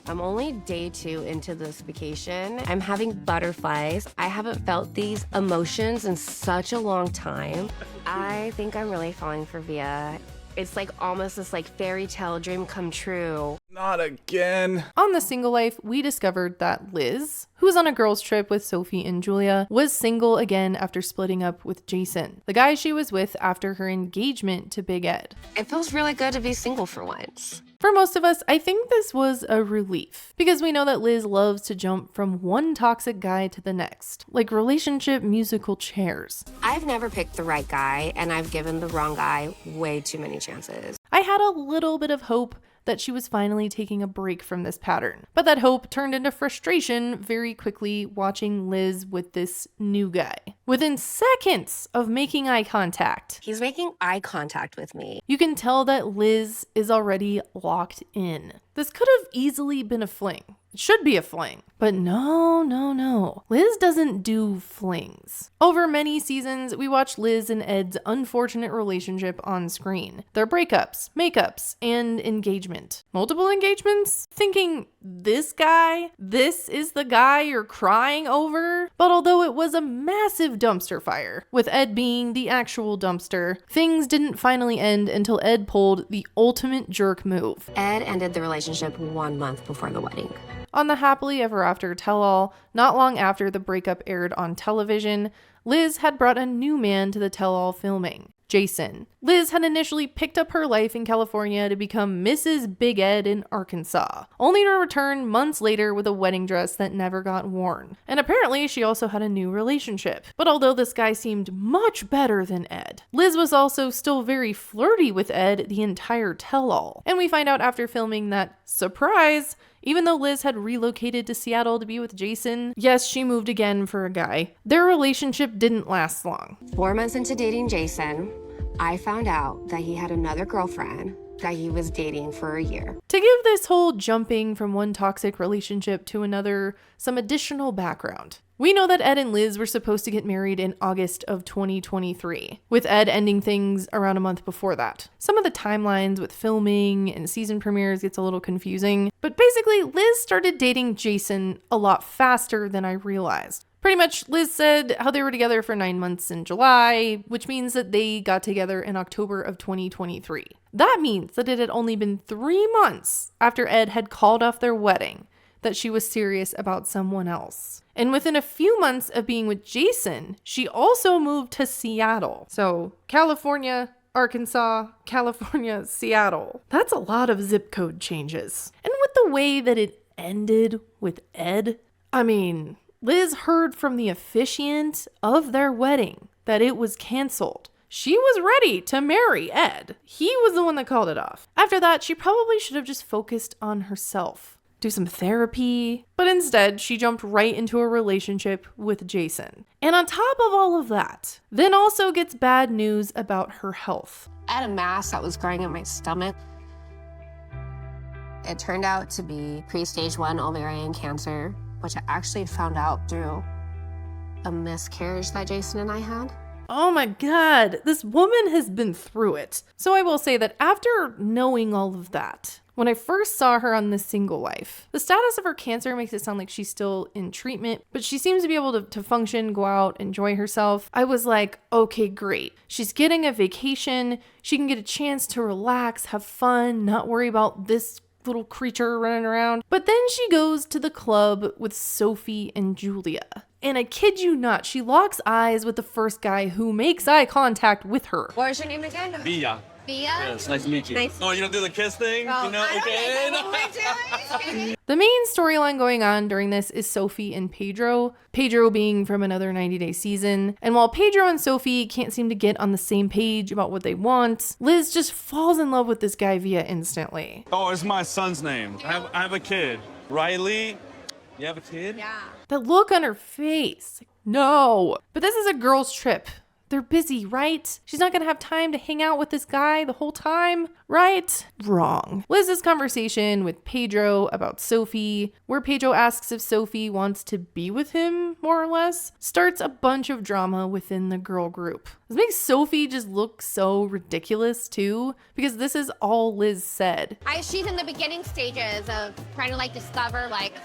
I'm only day 2 into this vacation. I'm having butterflies. I haven't felt these emotions in such a long time. I think I'm really falling for Via. It's like almost this like fairy tale dream come true. Not again. On The Single Life, we discovered that Liz, who was on a girls' trip with Sophie and Julia, was single again after splitting up with Jason, the guy she was with after her engagement to Big Ed. It feels really good to be single for once. For most of us, I think this was a relief, because we know that Liz loves to jump from one toxic guy to the next, like relationship musical chairs. I've never picked the right guy, and I've given the wrong guy way too many chances. I had a little bit of hope that she was finally taking a break from this pattern, but that hope turned into frustration very quickly watching Liz with this new guy. Within seconds of making eye contact, He's making eye contact with me. you can tell that Liz is already locked in. This could have easily been a fling. It should be a fling. But no. Liz doesn't do flings. Over many seasons, we watch Liz and Ed's unfortunate relationship on screen. Their breakups, makeups, and engagement. Multiple engagements? Thinking, this guy? This is the guy you're crying over? But although it was a massive dumpster fire, with Ed being the actual dumpster, things didn't finally end until Ed pulled the ultimate jerk move. Ed ended the relationship 1 month before the wedding. On the Happily Ever After tell-all, not long after the breakup aired on television, Liz had brought a new man to the tell-all filming, Jason. Liz had initially picked up her life in California to become Mrs. Big Ed in Arkansas, only to return months later with a wedding dress that never got worn. And apparently she also had a new relationship. But although this guy seemed much better than Ed, Liz was also still very flirty with Ed the entire tell-all. And we find out after filming that, surprise, even though Liz had relocated to Seattle to be with Jason, yes, she moved again for a guy, their relationship didn't last long. 4 months into dating Jason, I found out that he had another girlfriend that he was dating for a year. To give this whole jumping from one toxic relationship to another some additional background, we know that Ed and Liz were supposed to get married in August of 2023, with Ed ending things around a month before that. Some of the timelines with filming and season premieres gets a little confusing, but basically Liz started dating Jason a lot faster than I realized. Pretty much, Liz said how they were together for 9 months in July, which means that they got together in October of 2023. That means that it had only been 3 months after Ed had called off their wedding that she was serious about someone else. And within a few months of being with Jason, she also moved to Seattle. So, California, Arkansas, California, Seattle. That's a lot of zip code changes. And with the way that it ended with Ed, I mean, Liz heard from the officiant of their wedding that it was canceled. She was ready to marry Ed. He was the one that called it off. After that, she probably should have just focused on herself, do some therapy, but instead she jumped right into a relationship with Jason. And on top of all of that, then also gets bad news about her health. I had a mass that was growing in my stomach. It turned out to be pre-stage 1 ovarian cancer, which I actually found out through a miscarriage that Jason and I had. Oh my God, this woman has been through it. So I will say that after knowing all of that, when I first saw her on The Single Life, the status of her cancer makes it sound like she's still in treatment, but she seems to be able to function, go out, enjoy herself. I was like, okay, great. She's getting a vacation. She can get a chance to relax, have fun, not worry about this little creature running around. But then she goes to the club with Sophie and Julia. And I kid you not, she locks eyes with the first guy who makes eye contact with her. What is your name again? Via. Via? Yes, nice to meet you. Nice. Oh, you don't do the kiss thing? Oh, You know, I don't okay. know what we're doing. The main storyline going on during this is Sophie and Pedro. Pedro being from another 90-day season. And while Pedro and Sophie can't seem to get on the same page about what they want, Liz just falls in love with this guy Via instantly. Oh, it's my son's name. I have a kid. Riley. You have a kid? Yeah. The look on her face. No. But this is a girls' trip. They're busy, right? She's not gonna have time to hang out with this guy the whole time, right? Wrong. Liz's conversation with Pedro about Sophie, where Pedro asks if Sophie wants to be with him, more or less, starts a bunch of drama within the girl group. This makes Sophie just look so ridiculous too, because this is all Liz said. She's in the beginning stages of trying to like discover like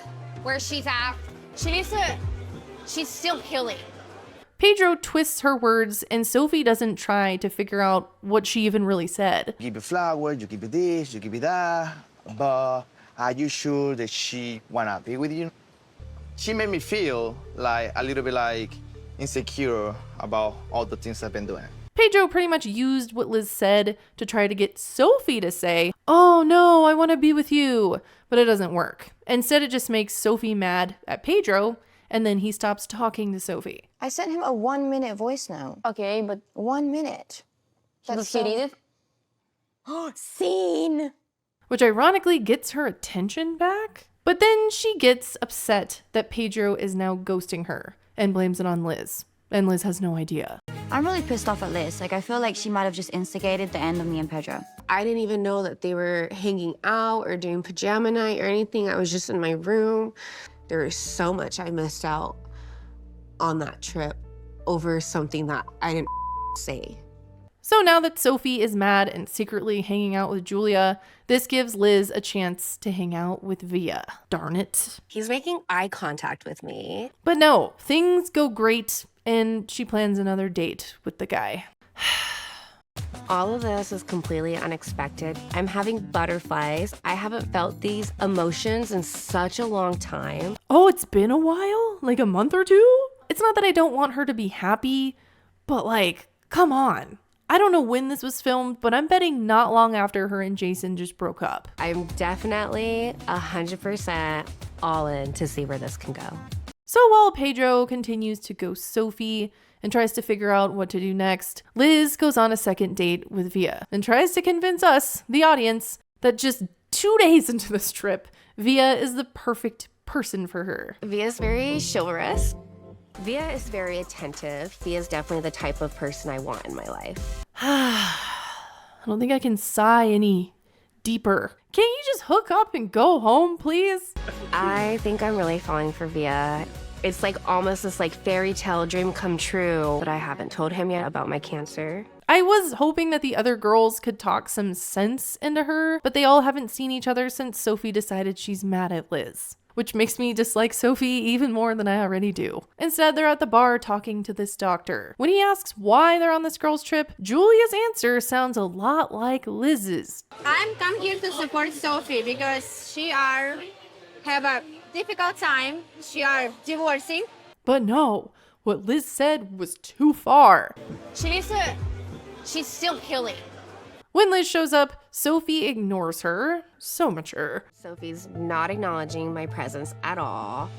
where she's at. She's still healing. Pedro twists her words, and Sophie doesn't try to figure out what she even really said. You keep it flower, you keep it this, you keep it that, but are you sure that she wanna be with you? She made me feel like a little bit like insecure about all the things I've been doing. Pedro pretty much used what Liz said to try to get Sophie to say, "Oh no, I want to be with you," but it doesn't work. Instead, it just makes Sophie mad at Pedro, and then he stops talking to Sophie. I sent him a 1-minute voice note. Okay, but 1 minute. does he read it? Scene. Which ironically gets her attention back. But then she gets upset that Pedro is now ghosting her and blames it on Liz. And Liz has no idea. I'm really pissed off at Liz. Like, I feel like she might have just instigated the end of me and Pedro. I didn't even know that they were hanging out or doing pajama night or anything. I was just in my room. There is so much I missed out on that trip over something that I didn't say. So now that Sophie is mad and secretly hanging out with Julia, this gives Liz a chance to hang out with Via. Darn it. He's making eye contact with me. But no, things go great, and she plans another date with the guy. All of this is completely unexpected. I'm having butterflies. I haven't felt these emotions in such a long time. Oh, it's been a while? Like a month or two? It's not that I don't want her to be happy, but like, come on. I don't know when this was filmed, but I'm betting not long after her and Jason just broke up. I'm definitely 100% all in to see where this can go. So while Pedro continues to ghost Sophie and tries to figure out what to do next, Liz goes on a second date with Via and tries to convince us, the audience, that just 2 days into this trip, Via is the perfect person for her. Via's very chivalrous. Via is very attentive. Via's definitely the type of person I want in my life. I don't think I can sigh any deeper. Can't you just hook up and go home, please? I think I'm really falling for Via. It's like almost this like fairy tale dream come true, but I haven't told him yet about my cancer. I was hoping that the other girls could talk some sense into her, but they all haven't seen each other since Sophie decided she's mad at Liz, which makes me dislike Sophie even more than I already do. Instead, they're at the bar talking to this doctor. When he asks why they're on this girls' trip, Julia's answer sounds a lot like Liz's. I'm come here to support Sophie because she have a difficult time. She are divorcing. But no, what Liz said was too far. She's still healing. When Liz shows up, Sophie ignores her. So mature. Sophie's not acknowledging my presence at all.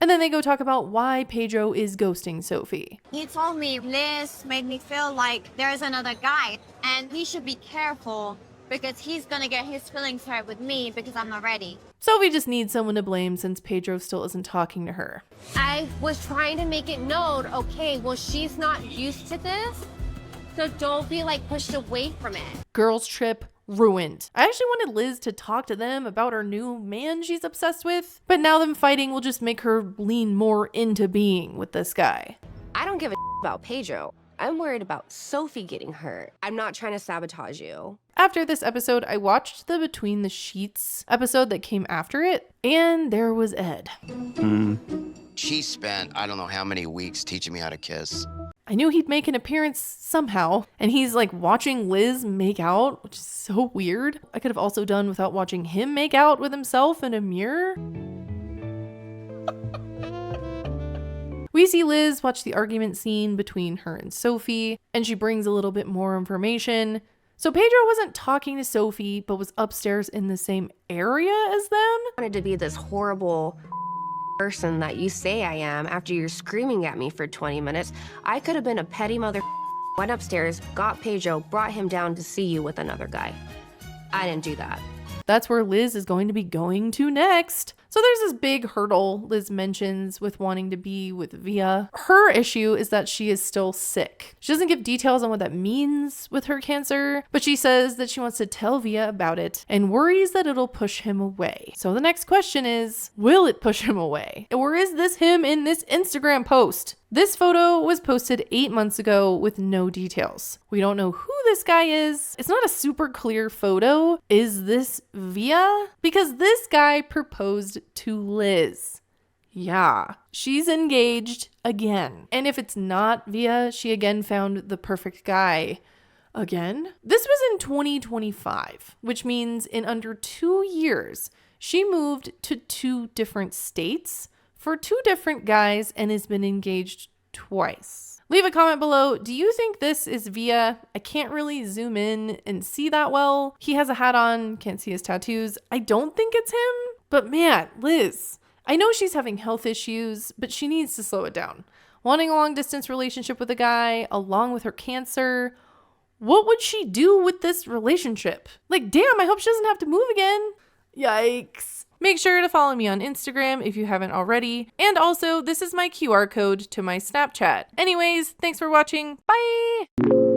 And then they go talk about why Pedro is ghosting Sophie. He told me Liz made me feel like there's another guy and we should be careful because he's gonna get his feelings hurt with me because I'm not ready. Sophie just needs someone to blame since Pedro still isn't talking to her. I was trying to make it known, okay, well, she's not used to this, so don't be like pushed away from it. Girls' trip ruined. I actually wanted Liz to talk to them about her new man she's obsessed with, but now them fighting will just make her lean more into being with this guy. I don't give a about Pedro. I'm worried about Sophie getting hurt. I'm not trying to sabotage you. After this episode, I watched the Between the Sheets episode that came after it, and there was Ed. She spent I don't know how many weeks teaching me how to kiss. I knew he'd make an appearance somehow, and he's like watching Liz make out, which is so weird. I could have also done without watching him make out with himself in a mirror. We see Liz watch the argument scene between her and Sophie, and she brings a little bit more information. So Pedro wasn't talking to Sophie, but was upstairs in the same area as them? I wanted to be this horrible person that you say I am after you're screaming at me for 20 minutes. I could have been a petty mother, went upstairs, got Pedro, brought him down to see you with another guy. I didn't do that. That's where Liz is going to be going to next. So there's this big hurdle Liz mentions with wanting to be with Via. Her issue is that she is still sick. She doesn't give details on what that means with her cancer, but she says that she wants to tell Via about it and worries that it'll push him away. So the next question is, will it push him away? Or is this him in this Instagram post? This photo was posted 8 months ago with no details. We don't know who this guy is. It's not a super clear photo. Is this Via? Because this guy proposed to Liz. Yeah, she's engaged again. And if it's not Via, she again found the perfect guy. Again? This was in 2025, which means in under 2 years, she moved to 2 different states for 2 different guys and has been engaged twice. Leave a comment below. Do you think this is Via? I can't really zoom in and see that well. He has a hat on, can't see his tattoos. I don't think it's him, but man, Liz, I know she's having health issues, but she needs to slow it down. Wanting a long distance relationship with a guy along with her cancer. What would she do with this relationship? Like, damn, I hope she doesn't have to move again. Yikes. Make sure to follow me on Instagram if you haven't already. And also, this is my QR code to my Snapchat. Anyways, thanks for watching. Bye!